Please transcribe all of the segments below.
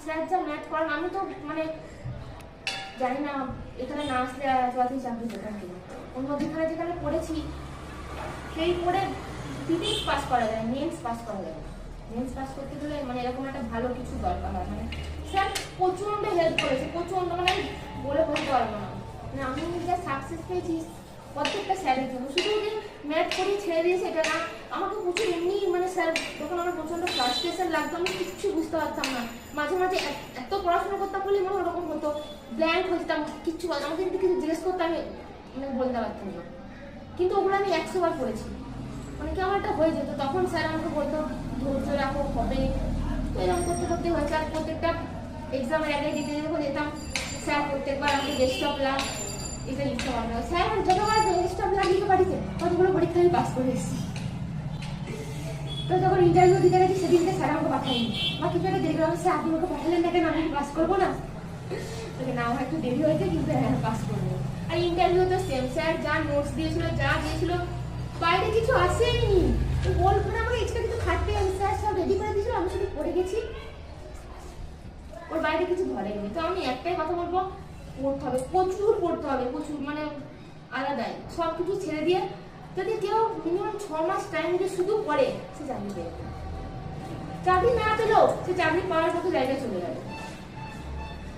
Sir যা math করান আমি তো মানে জানি না এখানে না আসলে আজবাতি চাকরি পেতাম কিনা। অন্য যেখানে যেখানে পড়েছি সেই পড়ে ফিজিক্স পাস করা যায়, মেন্স পাস করা যায়। মেন্স পাস করতে গেলে মানে এরকম একটা ভালো কিছু দরকার হয়। মানে স্যার প্রচণ্ড হেল্প করেছে, প্রচণ্ড, মানে বলে বলতে পারবো না। মানে আমি যা সাকসেস পেয়েছি প্রত্যেকটা স্যারের জন্য। শুধু যে ম্যাথ করে ছেড়ে দিয়েছে এটা না, আমাকে প্রচুর এমনি মানে স্যার যখন আমার প্রচণ্ড ফ্রাস্ট্রেশন লাগতো আমি কিচ্ছু বুঝতে পারতাম না। মাঝে মাঝে এত পড়াশোনা করতাম বলে মনে ওরকম হতো, ব্ল্যাঙ্ক হতাম, কিচ্ছু আমাকে যদি কিছু জিজ্ঞেস করতে আমি মানে বলতে পারতাম না। কিন্তু ওগুলো আমি 100 বার পড়েছি, মানে কেমন একটা হয়ে যেত। তখন স্যার আমাকে বলতো ধৈর্য রাখো, হবে। তো এরকম করতে করতে হয়েছে। আর প্রত্যেকটা এক্সামের আগে দিতে যখন যেতাম স্যার প্রত্যেকবার আমাকে বেস্ট অফ লাক এটা লিখতে পারবে। স্যার যতবার বেস্ট অফ লাক লিখে পাঠিয়েছে কতগুলো পরীক্ষা আমি পাস করে এসেছি। তো যখন ইন্টারভিউ দিতে গেছি সেদিনকে স্যার আমাকে পাঠায়নি, বা কিছু একটা দেখলাম স্যার আপনি আমাকে পাঠালেন না কেন, আমি পাস করবো না? না আমার একটু দেরি হয়েছে কিন্তু হ্যাঁ পাস করবো। আর ইন্টারভিউ তো সেম, স্যার যা নোটস দিয়েছিল যা দিয়েছিল বাইরে কিছু আসেনি। বলবো না আমাকে এক্সট্রা কিছু খাটতে হবে, স্যার সব রেডি করে দিয়েছিল আমি শুধু পড়ে গেছি, ওর বাইরে কিছু ধরেনি। তো আমি একটাই কথা বলবো, পড়তে হবে, প্রচুর পড়তে হবে, প্রচুর, মানে আলাদাই সব কিছু ছেড়ে দিয়ে যদি কেউ মিনিমাম 6 মাস টাইম দিয়ে শুধু পড়ে সে চাকরি পেয়ে যাবে। চাকরি না পেলেও সে চাকরি পাওয়ার মতো জায়গায় চলে যাবে।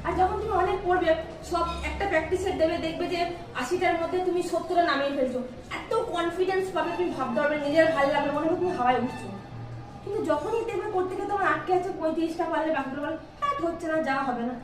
আর যখন তুমি অনেক পড়বে সব একটা প্র্যাকটিসের দেবে, দেখবে যে 80টার মধ্যে তুমি 70টা নামিয়ে ফেলছো, এত কনফিডেন্স পাবে তুমি ভাবতে পারবে, নিজের ভালো লাগবে, মনে হবে তুমি হাওয়ায় উঠছো। কিন্তু যখনই দেখবে করতে গিয়ে তোমার আটকে আছে 35টা পারলে বাকিগুলো বলে হ্যাঁ হচ্ছে না, যা হবে না,